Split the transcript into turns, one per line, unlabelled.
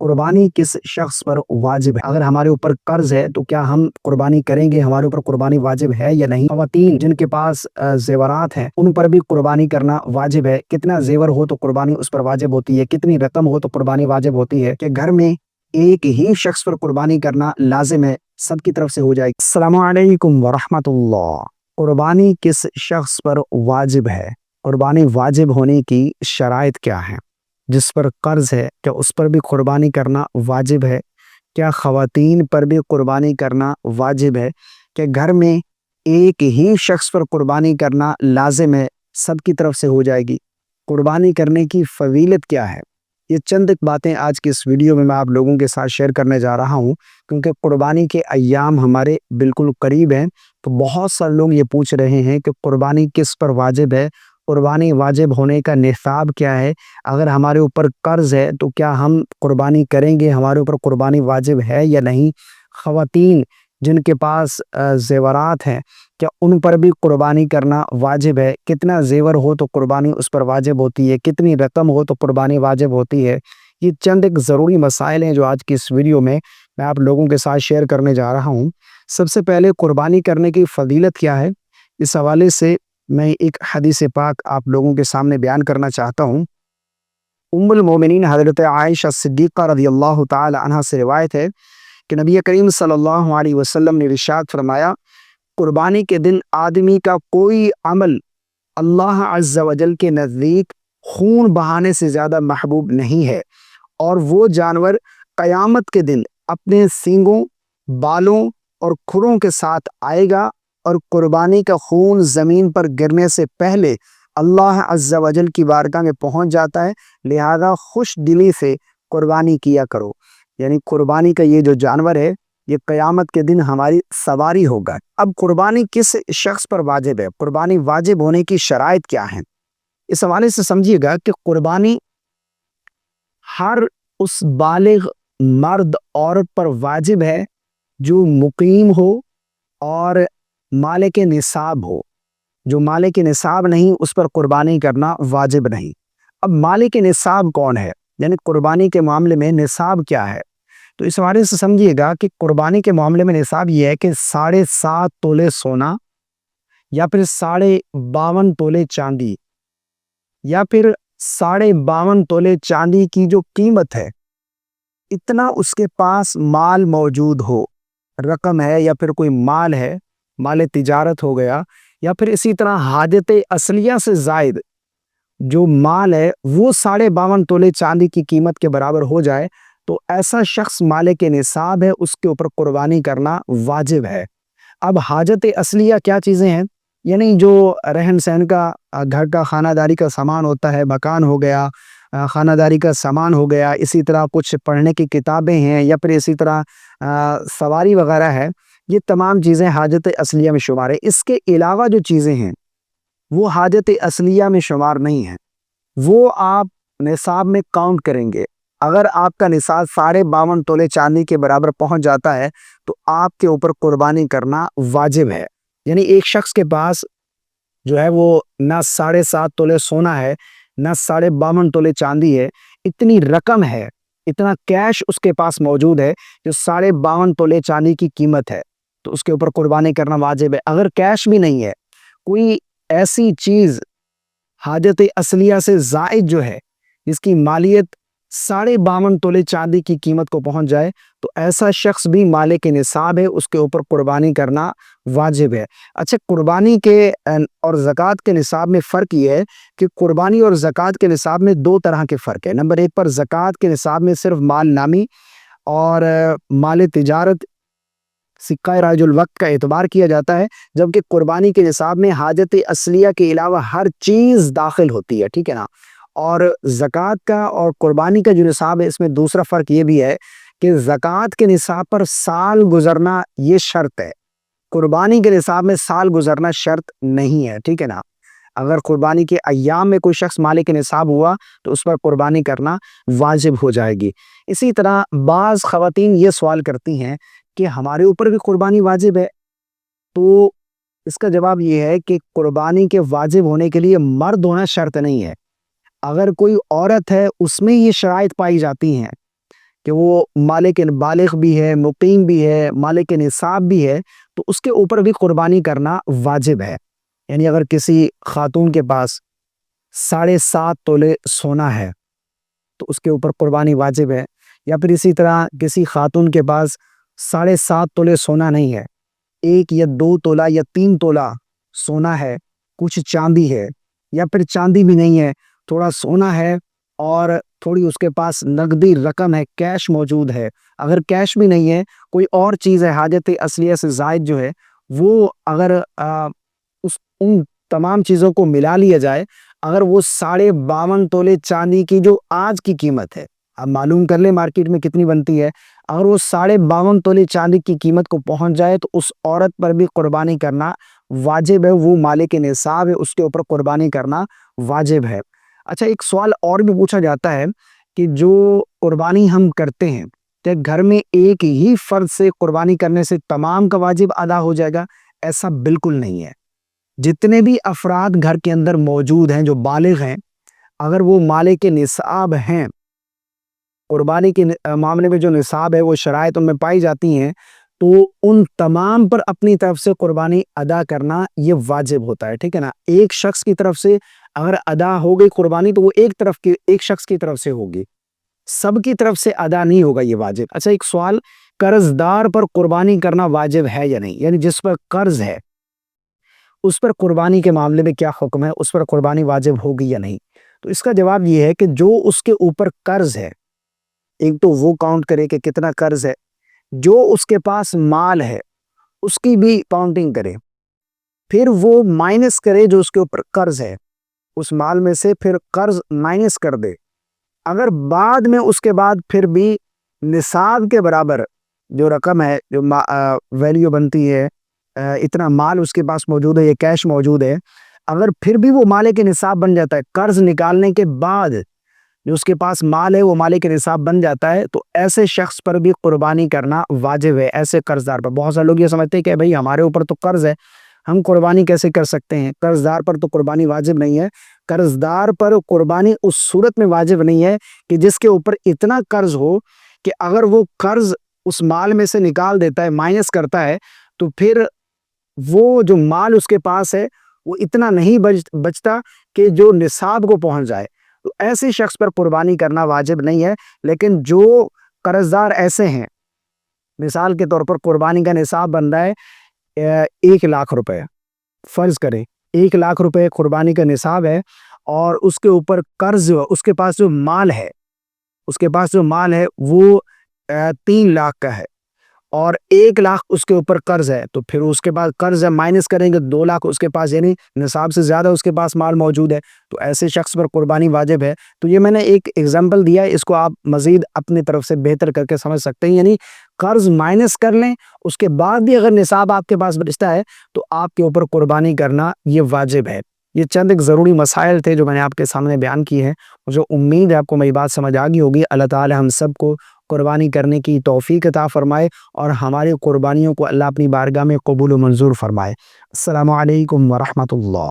कुर्बानी किस शख्स पर वाजिब है? अगर हमारे ऊपर कर्ज है तो क्या हम कुर्बानी करेंगे? हमारे ऊपर कुर्बानी वाजिब है या नहीं? ख़वातीन जिनके पास ज़ेवरात हैं उन पर भी कुर्बानी करना वाजिब है। कितना ज़ेवर हो तो कुर्बानी उस पर वाजिब होती है, कितनी रकम हो तो कुर्बानी वाजिब होती है? कि घर में एक ही शख्स पर कुर्बानी करना लाजिम है, सबकी तरफ से हो जाएगी। अस्सलामु अलैकुम व रहमतुल्लाह। कुर्बानी किस शख्स पर वाजिब है? कुर्बानी वाजिब होने की शराइत क्या है? जिस पर कर्ज है क्या उस पर भी कुर्बानी करना वाजिब है? क्या ख़वातीन पर भी कुर्बानी करना वाजिब है? क्या घर में एक ही शख्स पर कुर्बानी करना लाजिम है, सबकी तरफ से हो जाएगी? कुर्बानी करने की फ़जीलत क्या है? ये चंद एक बातें आज की इस वीडियो में मैं आप लोगों के साथ शेयर करने जा रहा हूँ, क्योंकि कुर्बानी के अय्याम हमारे बिल्कुल करीब हैं। तो बहुत सारे लोग ये पूछ रहे हैं कि कुर्बानी किस पर वाजिब है, कुर्बानी वाजिब होने का निसाब क्या है, अगर हमारे ऊपर कर्ज है तो क्या हम कुर्बानी करेंगे, हमारे ऊपर कुर्बानी वाजिब है या नहीं? ख़वातीन जिनके पास ज़ेवरात हैं क्या उन पर भी कुर्बानी करना वाजिब है? कितना ज़ेवर हो तो कुर्बानी उस पर वाजिब होती है, कितनी रकम हो तो कुर्बानी वाजिब होती है? ये चंद एक ज़रूरी मसाइल हैं जो आज की इस वीडियो में मैं आप लोगों के साथ शेयर करने जा रहा हूँ। सबसे पहले कुर्बानी करने की फ़जीलत क्या है, इस हवाले से मैं एक हदीस पाक आप लोगों के सामने बयान करना चाहता हूँ। उम्मुल मोमिनीन हज़रत आयशा सिद्दीक़ा रज़ियल्लाहु ताला अन्हा से रिवायत है कि नबी करीम सल्लल्लाहु अलैहि वसल्लम ने इरशाद फरमाया, कुर्बानी के दिन आदमी का कोई अमल अल्लाह अज़्ज़ा वजल के नज़दीक खून बहाने से ज़्यादा महबूब नहीं है, और वो जानवर क़यामत के दिन अपने सींगों, बालों और खुरों के साथ आएगा, और कुर्बानी का खून ज़मीन पर गिरने से पहले अल्लाह अज़्ज़ा वजल की बारगाह में पहुंच जाता है। लिहाजा खुश दिली से कुर्बानी किया करो। यानी कुर्बानी का ये जो जानवर है ये क़यामत के दिन हमारी सवारी होगा। अब कुर्बानी किस शख्स पर वाजिब है, कुर्बानी वाजिब होने की शराइत क्या है, इस हवाले से समझिएगा कि कुर्बानी हर उस बालिग मर्द औरत पर वाजिब है जो मुकीम हो और मालिक निसाब हो। जो मालिक निसाब नहीं उस पर कुर्बानी करना वाजिब नहीं। अब मालिक निसाब कौन है, यानी कुर्बानी के मामले में निसाब क्या है? तो इस हवाले से समझिएगा कि कुर्बानी के मामले में निसाब ये है कि 7.5 तोले सोना, या फिर 52 तोले चांदी, या फिर 52 तोले चांदी की जो कीमत है, इतना उसके पास माल मौजूद हो, रकम है या फिर कोई माल है, माल तिजारत हो गया, या फिर इसी तरह हाजत असलिया से जायद जो माल है वो 52 तोले चांदी की कीमत के बराबर हो जाए, तो ऐसा शख्स मालिक निसाब है, उसके ऊपर कुर्बानी करना वाजिब है। अब हाजत असलिया क्या चीज़ें हैं, यानी जो रहन सहन का घर का खानादारी का सामान होता है, मकान हो गया, खानादारी का सामान हो गया, इसी तरह कुछ पढ़ने की किताबें हैं, या फिर इसी तरह सवारी वगैरह है, ये तमाम चीज़ें हाजत असलिया में शुमार है। इसके अलावा जो चीज़ें हैं वो हाजत असलिया में शुमार नहीं है, वो आप निसाब में काउंट करेंगे। अगर आपका निसाब 52 तोले चांदी के बराबर पहुंच जाता है तो आपके ऊपर कुर्बानी करना वाजिब है। यानी एक शख्स के पास जो है वो ना 7.5 तोले सोना है, ना 52 तोले चांदी है, इतनी रकम है, इतना कैश उसके पास मौजूद है जो 52 तोले चांदी की कीमत है, तो उसके ऊपर कुर्बानी करना वाजिब है। अगर कैश भी नहीं है, कोई ऐसी चीज़ हाजत असलिया से ज़ायद जो है जिसकी मालियत 52 तोले चांदी की कीमत को पहुंच जाए, तो ऐसा शख्स भी मालिक निसाब है, उसके ऊपर कुर्बानी करना वाजिब है। अच्छा, कुर्बानी के और ज़कात के निसाब में फ़र्क ये है कि कुर्बानी और ज़कात के निसाब में 2 तरह के फ़र्क है। नंबर 1 पर ज़कात के निसाब में सिर्फ माल नामी और माल तिजारत, सिक्का राजुल वक्त का एतबार किया जाता है, जबकि कुर्बानी के निसाब में हाजत असलिया के अलावा हर चीज़ दाखिल होती है, ठीक है ना। और ज़कात का और कुर्बानी का जो निसाब है, इसमें दूसरा फ़र्क ये भी है कि ज़कात के निसाब पर साल गुजरना ये शर्त है, कुर्बानी के निसाब में साल गुजरना शर्त नहीं है, ठीक है ना। अगर कुर्बानी के अय्याम में कोई शख्स मालिक निसाब हुआ तो उस पर कुर्बानी करना वाजिब हो जाएगी। इसी तरह बाज़ ख़वातीन ये सवाल करती हैं कि हमारे ऊपर भी कुर्बानी वाजिब है, तो इसका जवाब ये है कि कुर्बानी के वाजिब होने के लिए मर्द होना शर्त नहीं है। अगर कोई औरत है उसमें ये शराइत पाई जाती हैं کہ وہ مالک بالغ بھی ہے، مقیم بھی ہے، مالک نصاب بھی ہے، تو اس کے اوپر بھی قربانی کرنا واجب ہے۔ یعنی اگر کسی خاتون کے پاس 7.5 تولے سونا ہے تو اس کے اوپر قربانی واجب ہے، یا پھر اسی طرح کسی خاتون کے پاس 7.5 تولے سونا نہیں ہے، 1 یا 2 تولہ یا 3 تولہ سونا ہے، کچھ چاندی ہے، یا پھر چاندی بھی نہیں ہے، تھوڑا سونا ہے اور تھوڑی اس کے پاس نقدی رقم ہے، کیش موجود ہے۔ اگر کیش بھی نہیں ہے، کوئی اور چیز ہے، حاجت اصلیہ سے زائد جو ہے، وہ اگر ان تمام چیزوں کو ملا لیا جائے، اگر وہ 52.5 تولے چاندی کی جو آج کی قیمت ہے، اب معلوم کر لیں مارکیٹ میں کتنی بنتی ہے، اگر وہ 52.5 تولے چاندی کی قیمت کو پہنچ جائے تو اس عورت پر بھی قربانی کرنا واجب ہے، وہ مالک نصاب ہے، اس کے اوپر قربانی کرنا واجب ہے۔ اچھا، ایک سوال اور بھی پوچھا جاتا ہے کہ جو قربانی ہم کرتے ہیں، کہ گھر میں ایک ہی فرد سے قربانی کرنے سے تمام کا واجب ادا ہو جائے گا؟ ایسا بالکل نہیں ہے۔ جتنے بھی افراد گھر کے اندر موجود ہیں جو بالغ ہیں، اگر وہ مالک نصاب ہیں، قربانی کے معاملے میں جو نصاب ہے وہ شرائط ان میں پائی جاتی ہیں، تو ان تمام پر اپنی طرف سے قربانی ادا کرنا یہ واجب ہوتا ہے، ٹھیک ہے نا۔ ایک شخص کی طرف سے اگر ادا ہو گئی قربانی تو وہ ایک شخص کی طرف سے ہوگی، سب کی طرف سے ادا نہیں ہوگا یہ واجب۔ اچھا، ایک سوال، قرض دار پر قربانی کرنا واجب ہے یا نہیں؟ یعنی جس پر قرض ہے اس پر قربانی کے معاملے میں کیا حکم ہے، اس پر قربانی واجب ہوگی یا نہیں؟ تو اس کا جواب یہ ہے کہ جو اس کے اوپر قرض ہے، ایک تو وہ کاؤنٹ کرے کہ کتنا قرض ہے، جو اس کے پاس مال ہے اس کی بھی کاؤنٹنگ کرے، پھر وہ مائنس کرے جو اس کے اوپر قرض ہے، اس مال میں سے پھر قرض مائنس کر دے۔ اگر بعد میں اس کے بعد پھر بھی نصاب کے برابر جو رقم ہے، جو ویلیو بنتی ہے، اتنا مال اس کے پاس موجود ہے، یہ کیش موجود ہے، اگر پھر بھی وہ مالک نصاب بن جاتا ہے، قرض نکالنے کے بعد جو اس کے پاس مال ہے وہ مالک نصاب بن جاتا ہے، تو ایسے شخص پر بھی قربانی کرنا واجب ہے، ایسے قرض دار پر۔ بہت سارے لوگ یہ سمجھتے ہیں کہ بھئی ہمارے اوپر تو قرض ہے، ہم قربانی کیسے کر سکتے ہیں؟ قرض دار پر تو قربانی واجب نہیں ہے۔ قرض دار پر قربانی اس صورت میں واجب نہیں ہے کہ جس کے اوپر اتنا قرض ہو کہ اگر وہ قرض اس مال میں سے نکال دیتا ہے، مائنس کرتا ہے، تو پھر وہ جو مال اس کے پاس ہے وہ اتنا نہیں بچتا کہ جو نصاب کو پہنچ جائے، تو ایسے شخص پر قربانی کرنا واجب نہیں ہے۔ لیکن جو قرض دار ایسے ہیں، مثال کے طور پر قربانی کا نصاب بن رہا ہے 1,00,000 روپے، فرض کریں 1,00,000 روپے قربانی کا نصاب ہے، اور اس کے اوپر قرض، اس کے پاس جو مال ہے وہ 3,00,000 کا ہے، اور 1,00,000 اس کے اوپر قرض ہے، تو پھر اس کے بعد قرض ہے مائنس کریں گے 2,00,000 اس کے پاس، یعنی نصاب سے زیادہ اس کے پاس مال موجود ہے، تو ایسے شخص پر قربانی واجب ہے۔ تو یہ میں نے ایک ایگزامپل دیا ہے، اس کو آپ مزید اپنی طرف سے بہتر کر کے سمجھ سکتے ہیں، یعنی قرض مائنس کر لیں، اس کے بعد بھی اگر نصاب آپ کے پاس بچتا ہے تو آپ کے اوپر قربانی کرنا یہ واجب ہے۔ یہ چند ایک ضروری مسائل تھے جو میں نے آپ کے سامنے بیان کی ہیں، مجھے امید ہے آپ کو میری بات سمجھ آ گئی ہوگی۔ اللہ تعالی ہم سب کو قربانی کرنے کی توفیق عطا فرمائے، اور ہماری قربانیوں کو اللہ اپنی بارگاہ میں قبول و منظور فرمائے۔ السلام علیکم ورحمۃ اللہ۔